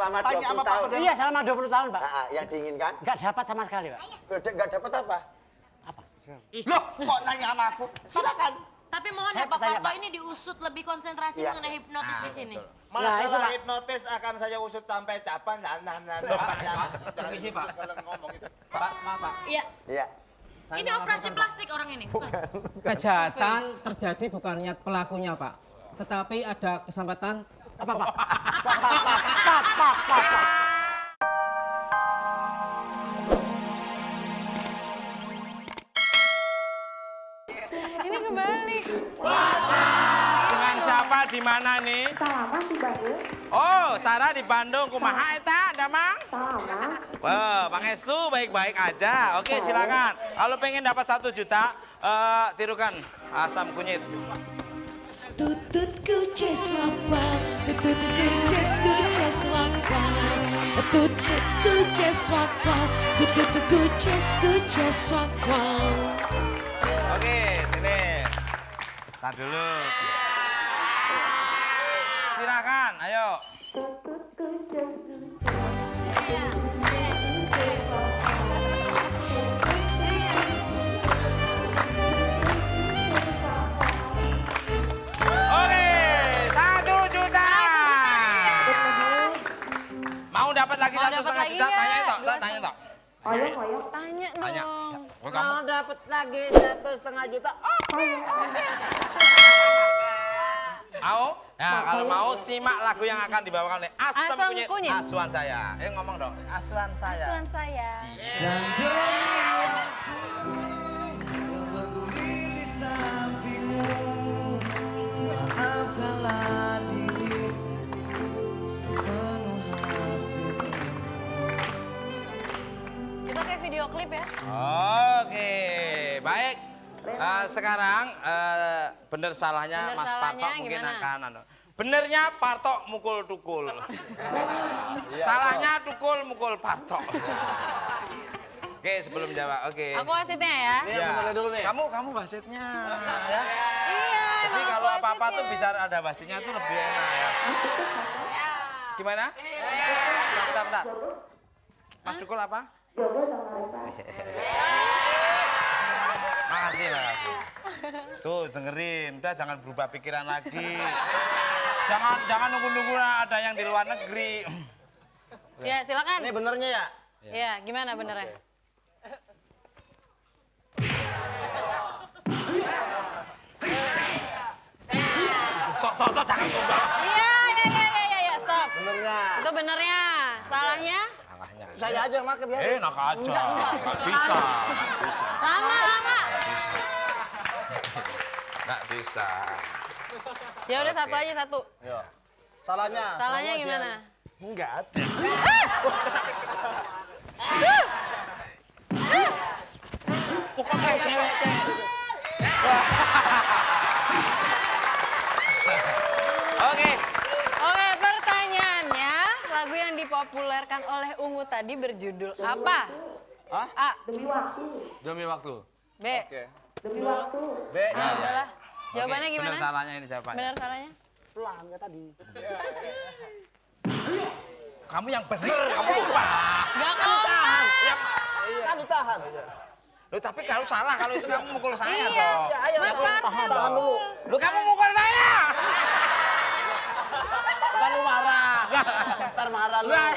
selama 20 tahun. Iya, selama 20 tahun, Pak. Yang diinginkan? Nggak dapat sama sekali, Pak. Nggak dapat apa? Apa? Loh, kok nanya sama aku? Silakan. Tapi mohon ya Pak Parto ini diusut lebih konsentrasi mengenai hipnotis di sini. Masalah hipnotis akan saya usut sampai capan. Permisi Pak. Ngomong itu. Pak, maaf Pak. Iya. Iya. Ini operasi plastik orang ini, bukan? Kejahatan terjadi bukan niat pelakunya Pak, tetapi ada kesempatan. Apa, Pak? Pak. Ini kembali. Dengan siapa di mana nih? Salaman di Bandung. Oh, Sarah di Bandung. Kumaha eta, Damang? Salaman. Wah, Pangestu baik-baik aja. Oke, silakan. Kalau pengen dapat 1 juta, tirukan asam kunyit. Tututku jeswapa, tututku jeswapa, tututku jeswapa, tututku jeswapa. Oke, sini. Start dulu. Silakan, ayo. Oke, 1 juta. Mau dapat lagi 1,5 juta? Tanya itu, tanya itu. Ayo. Tanya Tanya. dong. Mau dapat lagi 1,5 juta? Mau? Nah, kalau mau simak lagu yang akan dibawakan oleh Asam Asam Kunyit. Asuhan saya. Ngomong dong. Asuhan saya. Asuhan saya. Dan demi berdiri di sampingmu, maafkanlah diriku sepenuh hatiku. Kita kayak video klip ya. Oke, baik. Sekarang bener salahnya Bener Mas salahnya Parto mungkin gimana? akan benernya Parto mukul-tukul. Salahnya tukul-mukul Parto. Oke, sebelum jawab. Oke. Aku wasitnya ya. Ya. Kamu wasitnya ya. Iya. Jadi emang kalau aku apa-apa wasitnya. tuh bisa ada wasitnya tuh lebih enak ya. Gimana? Bentar. Mas Tukul apa? Jodoh sama Reva. Makasih. Tuh dengerin, udah jangan berubah pikiran lagi. Jangan nunggu-nunggu ada yang di luar negeri. Ya, silakan. Ini benernya ya? Ya, gimana benernya? Tok, jangan berubah. Iya, stop. Benernya. Itu benernya. Salahnya? Salahnya. Saya aja yang makan biar. Enak aja. Nggak bisa. Lama. Nggak bisa. Ya udah satu aja satu. Yo. Salahnya. Salahnya gimana? Enggak ada. Bukan kayak cewek. Oke, pertanyaannya, lagu yang dipopulerkan oleh Ungu tadi berjudul apa? Hah? A. Demi waktu. B. Oke. Demi waktu. B. Nah, udahlah. Jawabannya Oke, gimana? Bener salahnya ini jawabannya. Benar salahnya? Pelan ya tadi. Kamu yang bener, kamu lupa. Gak kompak. Kan ditahan. Loh, tapi kalau salah, kalau itu kamu mukul saya Iya, dong. Mas Parto. Tahan dulu. Loh, kamu mukul saya. Ntar lu marah. Ntar marah lu. Nah,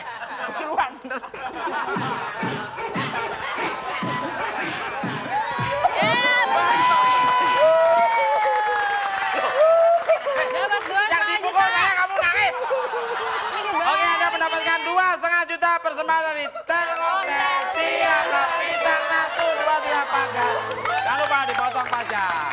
keluar. Dapat 2,5 Yang dipukul juta. saya, kamu nangis. Ini gimana? Oke, Anda mendapatkan 2,5 juta persembahan dari Telkomsel. Tiap bintang 1, 2, 3 pangkat. Jangan lupa dipotong pajak.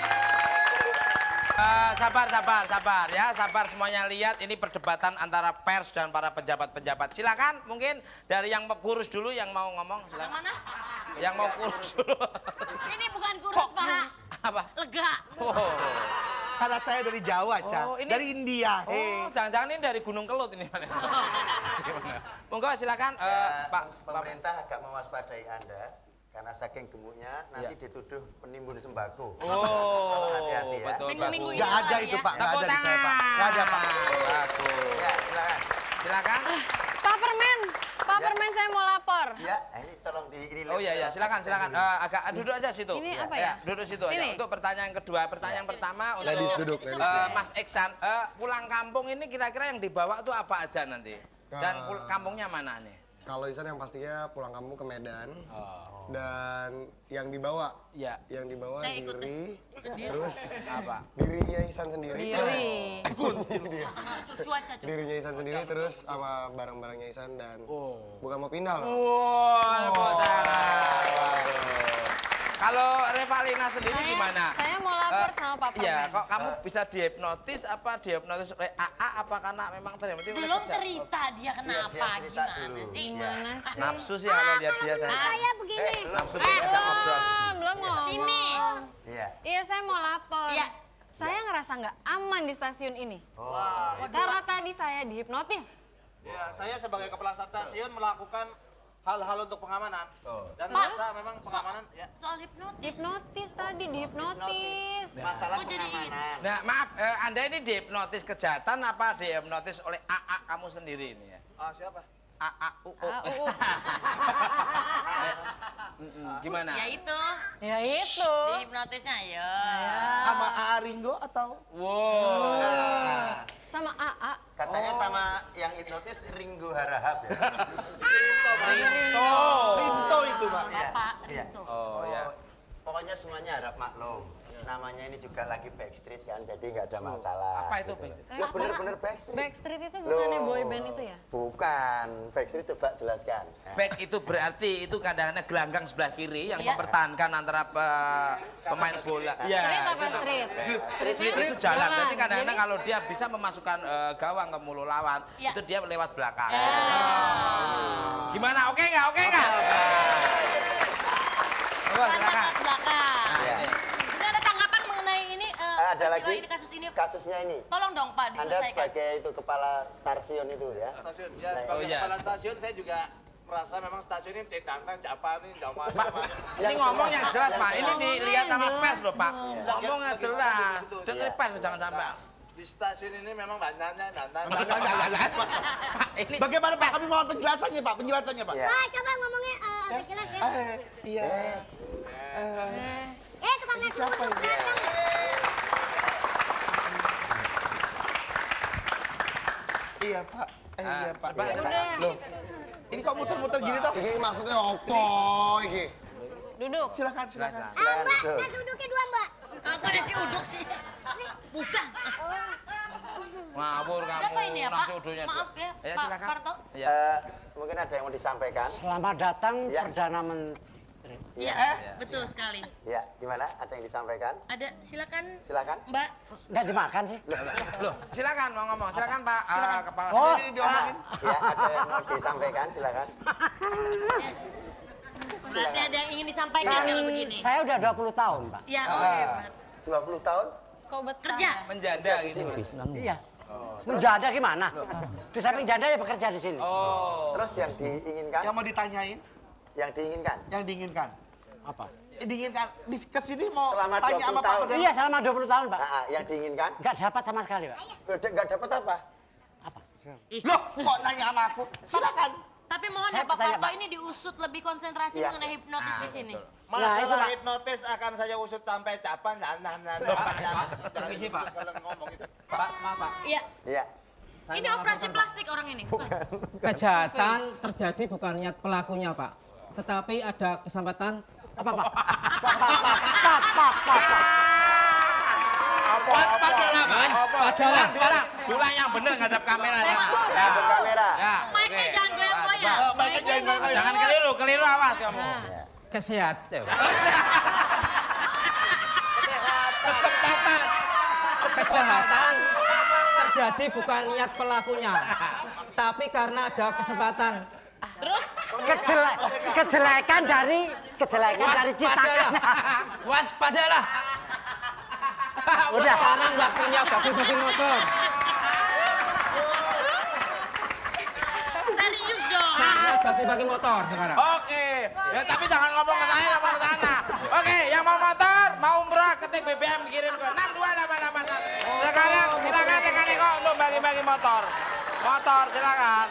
Sabar ya, sabar semuanya lihat ini perdebatan antara pers dan para pejabat-pejabat. Silakan, mungkin dari yang kurus dulu yang mau ngomong. Yang Silakan. mana? Yang mau kurus dulu. Ini bukan kurus, Pak. Apa? Lega. Oh. Karena saya dari Jawa, Ca. Oh, ini- Dari India. Oh, jangan-jangan ini dari Gunung Kelut ini. Gimana? Monggo silakan, Pak. Pemerintah agak mewaspadai Anda karena saking gemuknya nanti dituduh penimbun sembako. Oh, hati-hati ya. betul. Minggu-minggu bagus. ini. Nggak ada ya. itu, Pak. Nggak Tepuk ada di saya, Pak. tangan. Nggak ada, Pak. Bagus. Ya, silakan. Silakan. Pak Permen saya mau lapor. Ya, ini tolong di ini. Oh iya, silakan. Agak duduk aja situ. Ini apa Ya, ya? duduk situ Sini. aja. Untuk pertanyaan kedua, pertanyaan pertama untuk Ladies duduk, ladies. Mas Iksan, pulang kampung ini kira-kira yang dibawa tuh apa aja nanti? Dan kampungnya mana nih? Kalau Isan yang pastinya pulang kampung ke Medan. Dan yang dibawa, Iya. yang dibawa Saya ikut diri, terus Apa? dirinya Isan sendiri. Diri. Cuaca. Dirinya Isan sendiri terus sama barang-barangnya Isan dan bukan mau pindah loh. Kalau Revalina sendiri gimana? Saya mau lapor sama Pak Iya, Permen. kok kamu bisa dihipnotis apa dihipnotis oleh AA apa karena memang terhipnotis oleh Belum kerja? cerita dia kenapa, cerita gimana dulu. sih? Gimana sih? Nafsu sih kalau lihat dia saya. Saya begini. Nafsu dia ajak ngobrol. Belum ngomong. Sini. Iya. Iya, saya mau lapor. Iya. Saya ngerasa nggak aman di stasiun ini. Karena tadi saya dihipnotis. Ya, saya sebagai kepala stasiun melakukan hal-hal untuk pengamanan. Dan Mas, merasa memang pengamanan ya. Soal hipnotis. Hipnotis tadi, dihipnotis. Masalah Oh, jadi pengamanan. Nah, maaf, Anda ini dihipnotis kejahatan apa dihipnotis oleh AA kamu sendiri ini ya? Siapa? AA UU. Gimana? Ya itu. Ya itu. Hipnotisnya ya. Sama A. Ringo atau? Wow. Sama AA. Katanya sama yang hipnotis Ringo Harahap ya. Rinto itu, Pak. Iya. Bapak Iya. Rinto. Oh ya. Pokoknya semuanya harap maklum. Namanya ini juga lagi Backstreet kan, jadi nggak ada masalah. Apa itu, gitu. Backstreet? Ya bener-bener Backstreet. Backstreet itu bukannya Loh. boy band itu ya? Bukan. Backstreet coba jelaskan. Back itu berarti itu kadang-kadang gelanggang sebelah kiri yang Iya. mempertahankan antara pemain bola. Iya. Street apa street? Street itu jalan. Jadi kadang-kadang Jadi- kalau dia bisa memasukkan gawang ke mulut lawan, Iya. itu dia lewat belakang. Gimana? Oke nggak? Oke nggak? Oh, silakan. Belakang. Iya. Ini ada tanggapan mengenai ini, Ada peristiwa lagi ini, kasus ini. kasusnya ini. Tolong dong Pak Anda diselesaikan. sebagai itu kepala stasiun itu ya. Stasiun. Ya, sebagai iya. kepala stasiun saya juga merasa memang stasiun ini tendangkan Japan ini zaman. Ini ngomong yang jelas Pak. Ini dilihat sama Ngomongnya pers loh Pak. jelas Ngomong yang jelas. Dengar pers jangan sampai. Di stasiun ini memang banyaknya Ini Bagaimana Pak? Kami mohon penjelasannya Pak, penjelasannya Pak. Iya. Pak, coba ngomongnya agak jelas ya. Iya. Tukang nasi uduk datang. Iya Pak. Iya Pak. Udah, Loh, ini kok muter-muter gini toh? Ini maksudnya opo iki? duduk. Silakan, silakan. Mbak, nasi uduknya 2, Mbak. Kok nasi uduk sih? Bukan. ngawur kamu. Siapa ini ya Pak? Nasi uduknya tuh. Maaf ya, Ya, Pak silakan. Parto. Iya. Mungkin ada yang mau disampaikan. Selamat datang Ya. Perdana Menteri. Iya, betul sekali. Ya, gimana? Ada yang disampaikan? Ada, silakan Silakan. Mbak. Nggak dimakan sih. Loh, silakan mau ngomong. Silakan Pak kepala. Oh, Ya, ada yang mau disampaikan, silakan. Berarti ada yang ingin disampaikan kalau begini. saya udah 20 tahun, Pak. Ya, oh hebat. 20 tahun? Kok betah? Kerja. Menjanda gitu. Iya. Menjanda gimana? Di samping janda ya bekerja di sini. Oh. Terus yang diinginkan? Yang mau ditanyain, Yang diinginkan? yang diinginkan. Apa? Diinginkan ke sini mau Selama tanya 20 sama Pak tahun. Perdana. Iya, selama 20 tahun, Pak. Yang diinginkan? Nggak dapat sama sekali, Pak. Nggak dapat apa? Apa? Loh, kok nanya sama aku? Silakan. Tapi mohon Saya ya Pak bertanya, Parto Pak. ini diusut lebih konsentrasi Iya. mengenai hipnotis di sini. Nah, itu, Masalah Pak. hipnotis akan saya usut sampai Japan. Permisi, Pak. Kalau ngomong itu. Pak, maaf Pak. Iya. Iya. Ini operasi plastik orang ini. Bukan. Kejahatan terjadi bukan niat pelakunya, Pak. Tetapi ada kesempatan Apa, Pak? Pak. Waspadalah, Mas. Waspadalah. Pulang yang bener ngadap kamera ya. Nah, kamera. Ya. Mic-nya oke. jangan goyang-goyang. Mereka jangan ngomong. Jangan keliru awas kamu. kesehatan. Kesempatan. Kejahatan terjadi bukan niat pelakunya, tapi karena ada kesempatan. Terus Kejelekan dari ciptakan. Waspadalah. Udah. Sekarang waktunya bagi-bagi motor. serius dong. Saatnya bagi-bagi motor sekarang. Oke. Ya tapi jangan ngomong ke saya, ngomong ke sana. Oke, yang mau motor, mau umrah, ketik BBM kirim ke 62886. Sekarang silakan rekan Eko untuk bagi-bagi motor. Motor silakan.